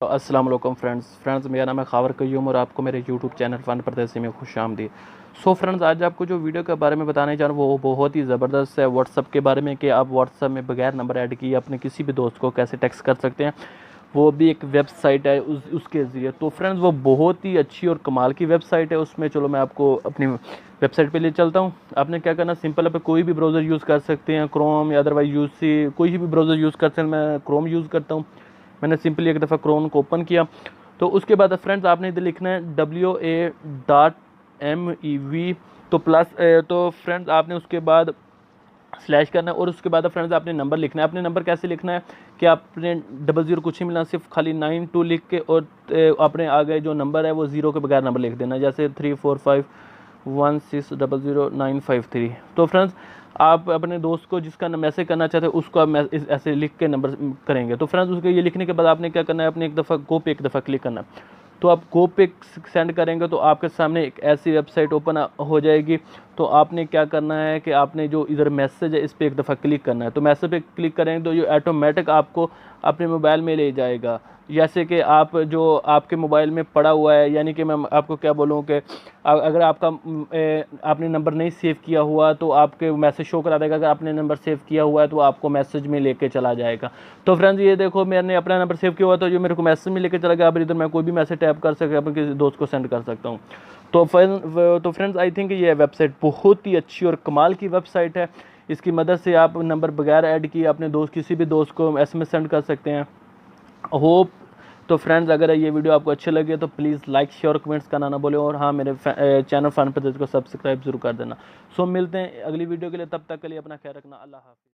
तो अस्सलाम वालेकुम फ्रेंड्स मेरा नाम है खावर कयूम और आपको मेरे यूट्यूब चैनल फ़न परदेसी में खुश आमदीद। सो फ्रेंड्स, आज आपको जो वीडियो के बारे में बताने जा रहा हूँ वो बहुत ही ज़बरदस्त है। व्हाट्सअप के बारे में कि आप व्हाट्सअप में बगैर नंबर ऐड किए अपने किसी भी दोस्त को कैसे टेक्स्ट कर सकते हैं, वो भी एक वेबसाइट है उसके ज़रिए। तो फ्रेंड्स, वो बहुत ही अच्छी और कमाल की वेबसाइट है। उसमें चलो मैं आपको अपनी वेबसाइट पे ले चलता हूँ। आपने क्या करना, सिंपल है, कोई भी ब्राउज़र यूज़ कर सकते हैं, क्रोम या अदरवाइज यूसी, कोई भी ब्राउज़र यूज़ कर सकते हैं। मैं क्रोम यूज़ करता हूँ। मैंने सिंपली एक दफ़ा क्रोम को ओपन किया। तो उसके बाद फ्रेंड्स आपने इधर लिखना है WA.MEV, तो प्लस तो फ्रेंड्स आपने उसके बाद स्लैश करना है और उसके बाद फ्रेंड्स आपने नंबर लिखना है। अपने नंबर कैसे लिखना है कि आपने 00 कुछ नहीं मिलना, सिर्फ खाली 92 लिख के और अपने आगे जो नंबर है वो ज़ीरो के बगैर नंबर लिख देना, जैसे 3451600953। तो फ्रेंड्स आप अपने दोस्त को जिसका मैसेज करना चाहते हैं उसको आप ऐसे लिख के नंबर करेंगे। तो फ्रेंड्स उसके ये लिखने के बाद आपने क्या करना है, अपने एक दफ़ा गो पे एक दफ़ा क्लिक करना है। तो आप गो पे सेंड करेंगे तो आपके सामने एक ऐसी वेबसाइट ओपन हो जाएगी। तो आपने क्या करना है कि आपने जो इधर मैसेज है इस पर एक दफ़ा क्लिक करना है। तो मैसेज पे क्लिक करेंगे तो ये ऑटोमेटिक आपको अपने मोबाइल में ले जाएगा। जैसे कि आप जो आपके मोबाइल में पड़ा हुआ है, यानी कि मैं आपको क्या बोलूँ कि अगर आपने नंबर नहीं सेव किया हुआ तो आपके मैसेज शो करा देगा। अगर आपने नंबर सेव किया हुआ है तो आपको मैसेज में लेके चला जाएगा। तो फ्रेंड्स ये देखो, मैंने अपना नंबर सेव किया हुआ तो जो मेरे को मैसेज में लेके चला गया। अब इधर मैं कोई भी मैसेज टैप कर सकता अपने किसी दोस्त को सेंड कर सकता हूँ। तो फ्रेंड्स आई थिंक ये वेबसाइट बहुत ही अच्छी और कमाल की वेबसाइट है। इसकी मदद से आप नंबर बगैर ऐड किए अपने दोस्त किसी भी दोस्त को SMS सेंड कर सकते हैं। होप तो फ्रेंड्स, अगर ये वीडियो आपको अच्छे लगे तो प्लीज़ लाइक शेयर कमेंट्स करना ना बोले और हाँ, मेरे चैनल फन परदेसी को सब्सक्राइब जरूर कर देना। सो मिलते हैं अगली वीडियो के लिए, तब तक के लिए अपना ख्याल रखना। अल्लाह हाफ़िज़।